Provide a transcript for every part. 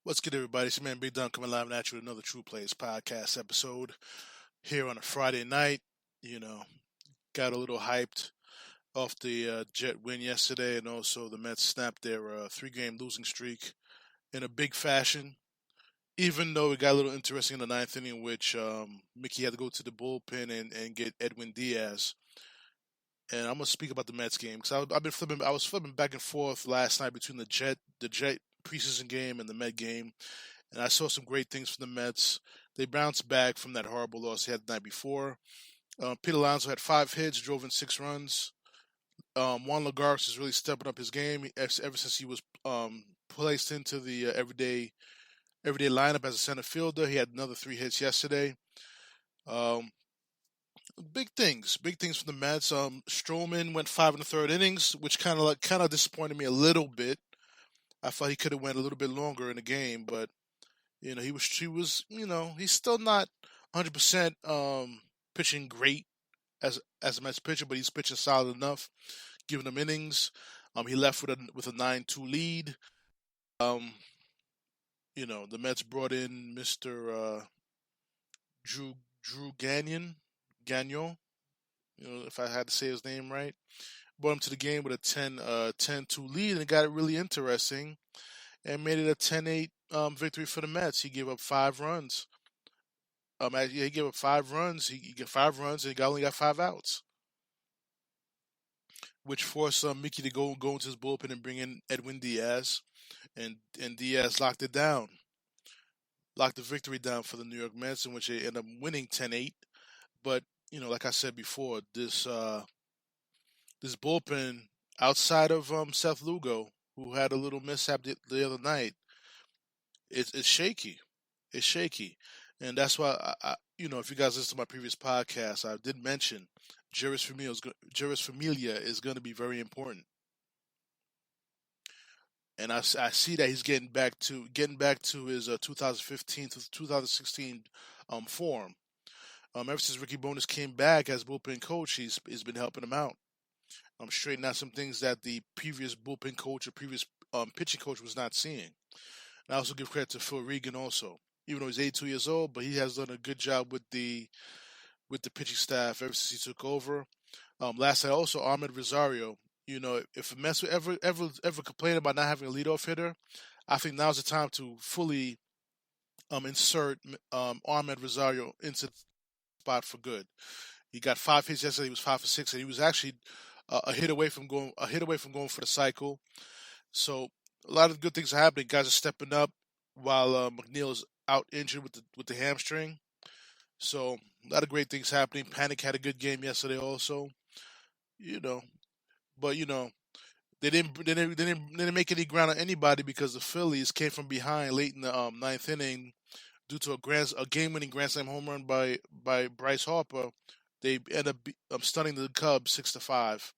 What's good, everybody? It's your man Big Don coming live at you with another True Players podcast episode here on a Friday night. You know, got a little hyped off the Jet win yesterday, and also the Mets snapped their three-game losing streak in a big fashion. Even though it got a little interesting in the ninth inning, in which Mickey had to go to the bullpen and get Edwin Diaz. And I'm gonna speak about the Mets game because I've been flipping. I was flipping back and forth last night between the Jet preseason game and the Met game, and I saw some great things from the Mets. They bounced back from that horrible loss they had the night before. Pete Alonso had 5 hits, drove in 6 runs. Juan Lagares is really stepping up his game ever since he was placed into the everyday lineup as a center fielder. He had another 3 hits yesterday. Um, big things from the Mets. Stroman went 5 and a third innings, which kind of disappointed me a little bit. I thought he could have went a little bit longer in the game, but he's still not 100% pitching great as a Mets pitcher, but he's pitching solid enough, giving them innings. He left with a 9-2 lead. Um, the Mets brought in Mr. Drew Gagnon. If I had to say his name right, brought him to the game with a 10-2 lead, and it got it really interesting, and made it a 10-8 victory for the Mets. He gave up 5 runs. He gave up 5 runs. He got 5 runs, and he only got 5 outs, which forced Mickey to go into his bullpen and bring in Edwin Diaz, and Diaz locked it down, locked the victory down for the New York Mets, in which they ended up winning 10-8. But like I said before, this bullpen outside of Seth Lugo, who had a little mishap the other night, it's shaky. It's shaky, and that's why if you guys listen to my previous podcast, I did mention Jeurys Familia is going to be very important, and I see that he's getting back to his 2015 to 2016 form. Ever since Ricky Bones came back as bullpen coach, he's been helping him out. Straightening out some things that the previous bullpen coach or previous pitching coach was not seeing. And I also give credit to Phil Regan also, even though he's 82 years old, but he has done a good job with the pitching staff ever since he took over. Last night also Ahmed Rosario. If the Mets would ever complain about not having a leadoff hitter, I think now's the time to fully insert Ahmed Rosario into the spot for good. He got 5 hits yesterday. He was 5 for 6, and he was actually a hit away from going for the cycle. So a lot of good things are happening. Guys are stepping up while McNeil is out injured with the hamstring. So a lot of great things happening. Panic had a good game yesterday also. You know, but they didn't make any ground on anybody because the Phillies came from behind late in the ninth inning due to a game-winning grand slam home run by Bryce Harper. They end up stunning the Cubs 6-5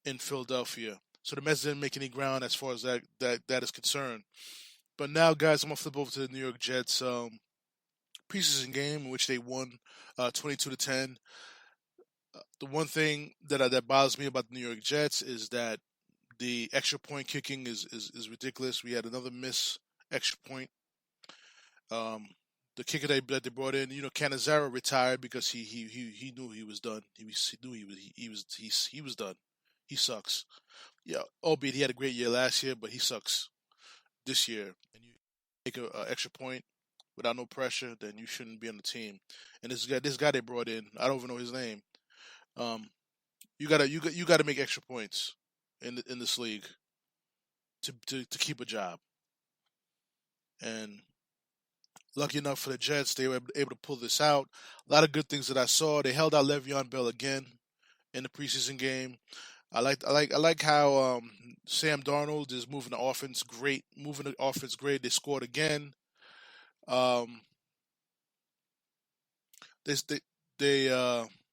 in Philadelphia. So the Mets didn't make any ground as far as that is concerned. But now, guys, I'm gonna flip over to the New York Jets preseason game in which they won 22-10. The one thing that bothers me about the New York Jets is that the extra point kicking is ridiculous. We had another miss extra point. The kicker that they brought in, Canizaro retired because he knew he was done. He knew he was done. He sucks. Yeah, albeit he had a great year last year, but he sucks this year. And you make an extra point without no pressure, then you shouldn't be on the team. And this guy they brought in, I don't even know his name. You gotta make extra points in this league to keep a job. And lucky enough for the Jets, they were able to pull this out. A lot of good things that I saw. They held out Le'Veon Bell again in the preseason game. I like how Sam Darnold is moving the offense great. They scored again. Um, they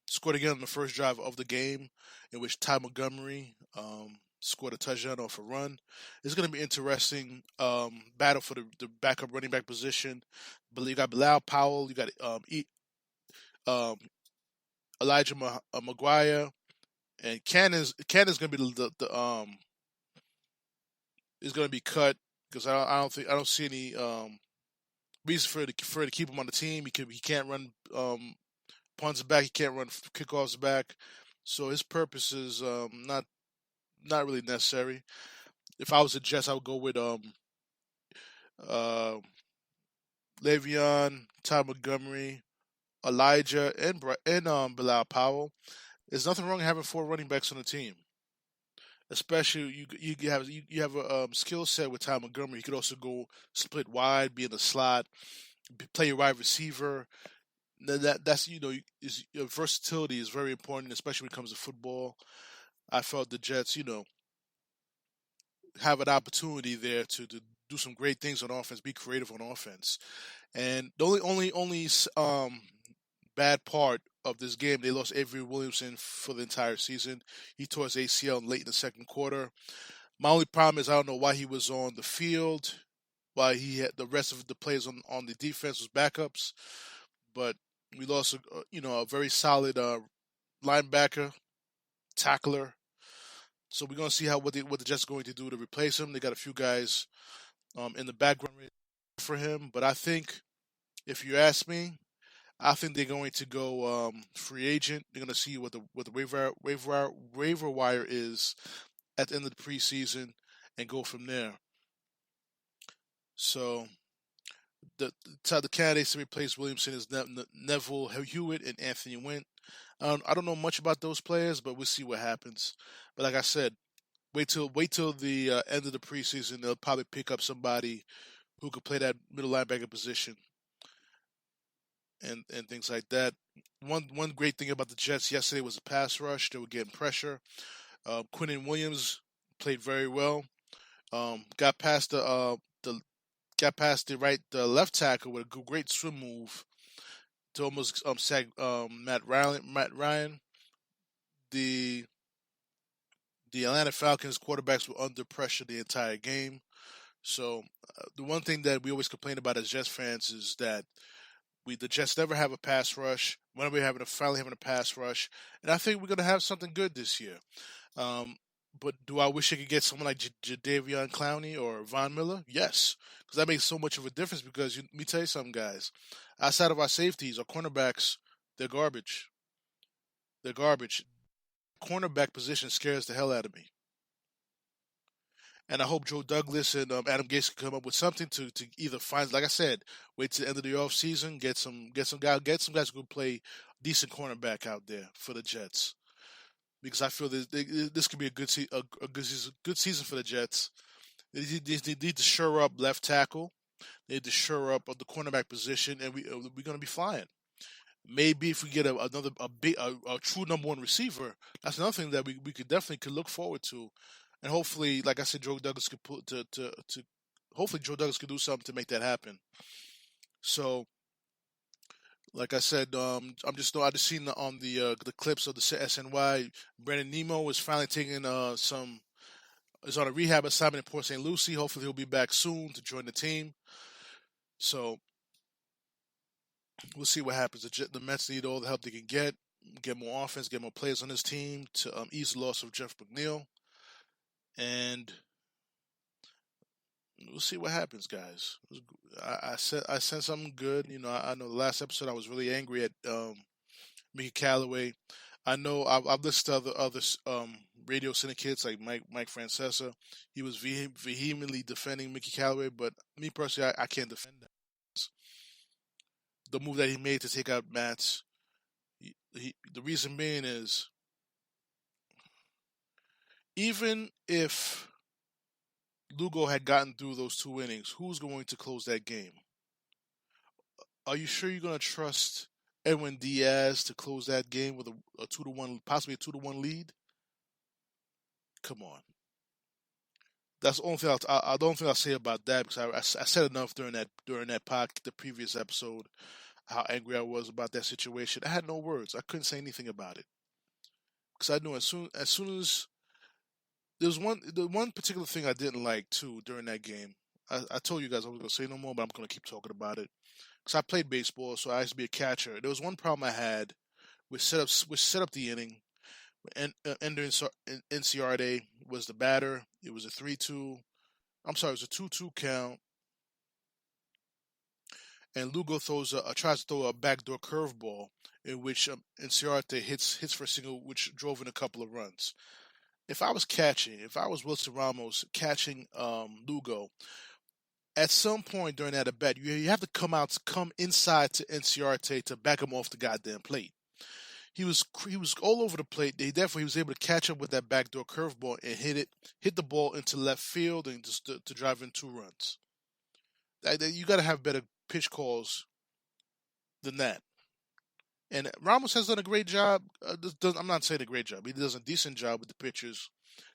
scored again on the first drive of the game, in which Ty Montgomery scored a touchdown off a run. It's going to be interesting battle for the backup running back position. But you got Bilal Powell, you got um, Elijah Maguire, and Cannon's going to be the is going to be cut because I don't see any reason for it to keep him on the team. He can't run punts back. He can't run kickoffs back. So his purpose is not really necessary. If I was a Jets, I would go with uh, Le'Veon, Ty Montgomery, Elijah, and Bilal Powell. There's nothing wrong having four running backs on the team. Especially you have a skill set with Ty Montgomery. You could also go split wide, be in the slot, play a wide receiver. That's your versatility is very important, especially when it comes to football. I felt the Jets, have an opportunity there to do some great things on offense, be creative on offense. And the only bad part of this game, they lost Avery Williamson for the entire season. He tore his ACL late in the second quarter. My only problem is I don't know why he was on the field, why he had the rest of the players on the defense was backups. But we lost a very solid linebacker, tackler. So we're gonna see what the Jets are going to do to replace him. They got a few guys in the background for him, but I think if you ask me, I think they're going to go free agent. They're going to see what the waiver wire is at the end of the preseason and go from there. So the candidates to replace Williamson is Neville Hewitt and Anthony Wynn. I don't know much about those players, but we'll see what happens. But like I said, wait till the end of the preseason. They'll probably pick up somebody who could play that middle linebacker position and things like that. One great thing about the Jets yesterday was the pass rush. They were getting pressure. Quinnen Williams played very well. Got past the left tackle with a great swim move to almost sag Matt Ryan. The Atlanta Falcons quarterbacks were under pressure the entire game. So the one thing that we always complain about as Jets fans is that the Jets never have a pass rush. When are we finally having a pass rush? And I think we're going to have something good this year. But do I wish I could get someone like Jadeveon Clowney or Von Miller? Yes, because that makes so much of a difference. Because let me tell you something, guys. Outside of our safeties, our cornerbacks, they're garbage. They're garbage. Cornerback position scares the hell out of me. And I hope Joe Douglas and Adam Gase can come up with something to either find, like I said, wait to the end of the off season, get some guys who can play decent cornerback out there for the Jets, because I feel this could be a good season for the Jets. They need to shore up left tackle. They need to shore up the cornerback position, and we're going to be flying. Maybe if we get a true number one receiver, that's another thing that we could look forward to. And hopefully, like I said, Joe Douglas could hopefully Joe Douglas could do something to make that happen. So, like I said, I just seen on the clips of the SNY, Brandon Nemo is finally taking is on a rehab assignment in Port St. Lucie. Hopefully, he'll be back soon to join the team. So, we'll see what happens. The Mets need all the help they can get more offense, get more players on this team to ease the loss of Jeff McNeil. And we'll see what happens, guys. I said something good. I know the last episode I was really angry at Mickey Callaway. I know I've listened to other radio syndicates like Mike Francesa. He was vehemently defending Mickey Callaway, but me personally, I can't defend that. The move that he made to take out Mats. The reason being is, even if Lugo had gotten through those 2 innings, who's going to close that game? Are you sure you're going to trust Edwin Diaz to close that game with a 2-1, possibly a 2-1 lead? Come on. That's the only thing I don't think I'll say about that, because I said enough during that the previous episode, how angry I was about that situation. I had no words. I couldn't say anything about it, because I knew as soon as there's one particular thing I didn't like too during that game. I told you guys I was gonna say no more, but I'm gonna keep talking about it, because I played baseball, so I used to be a catcher. There was one problem I had which set up the inning. And Ender Inciarte was the batter. It was a 3-2 I'm sorry, it was a 2-2 count, and Lugo tries to throw a backdoor curveball in which Inciarte hits for a single, which drove in a couple of runs. If I was Wilson Ramos catching Lugo, at some point during that at bat, you have to come inside to Inciarte to back him off the goddamn plate. He was all over the plate. He was able to catch up with that backdoor curveball and hit the ball into left field and just to drive in 2 runs. You got to have better pitch calls than that. And Ramos has done a great job. I'm not saying a great job. He does a decent job with the pitchers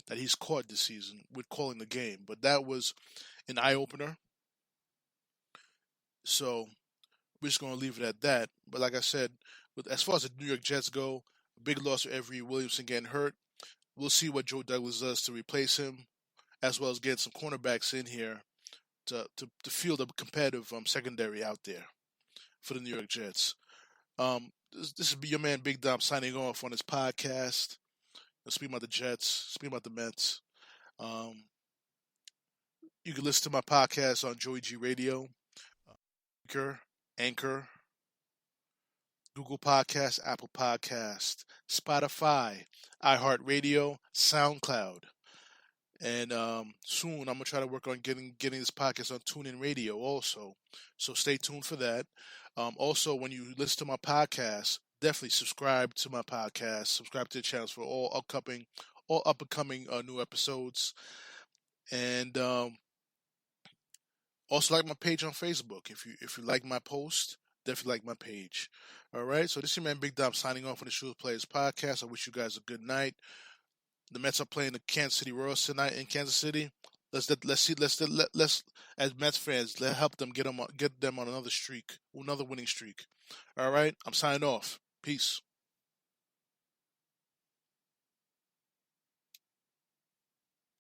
that he's caught this season with calling the game. But that was an eye opener. So we're just going to leave it at that. But like I said, as far as the New York Jets go, big loss of Avery Williamson getting hurt. We'll see what Joe Douglas does to replace him, as well as getting some cornerbacks in here to field a competitive secondary out there for the New York Jets. This will be your man Big Dom signing off on his podcast. Speaking about the Jets, speaking about the Mets. You can listen to my podcast on Joey G Radio, Anchor, Google Podcast, Apple Podcast, Spotify, iHeartRadio, SoundCloud. And soon I'm gonna try to work on getting this podcast on TuneIn Radio also. So stay tuned for that. Also, when you listen to my podcast, definitely subscribe to my podcast. Subscribe to the channels for all upcoming new episodes. And also like my page on Facebook. If you like my post, definitely like my page. All right. So this is your man Big Dom signing off on the Truth Players podcast. I wish you guys a good night. The Mets are playing the Kansas City Royals tonight in Kansas City. Let's as Mets fans, let's help them get them on another streak, another winning streak. All right, I'm signing off. Peace.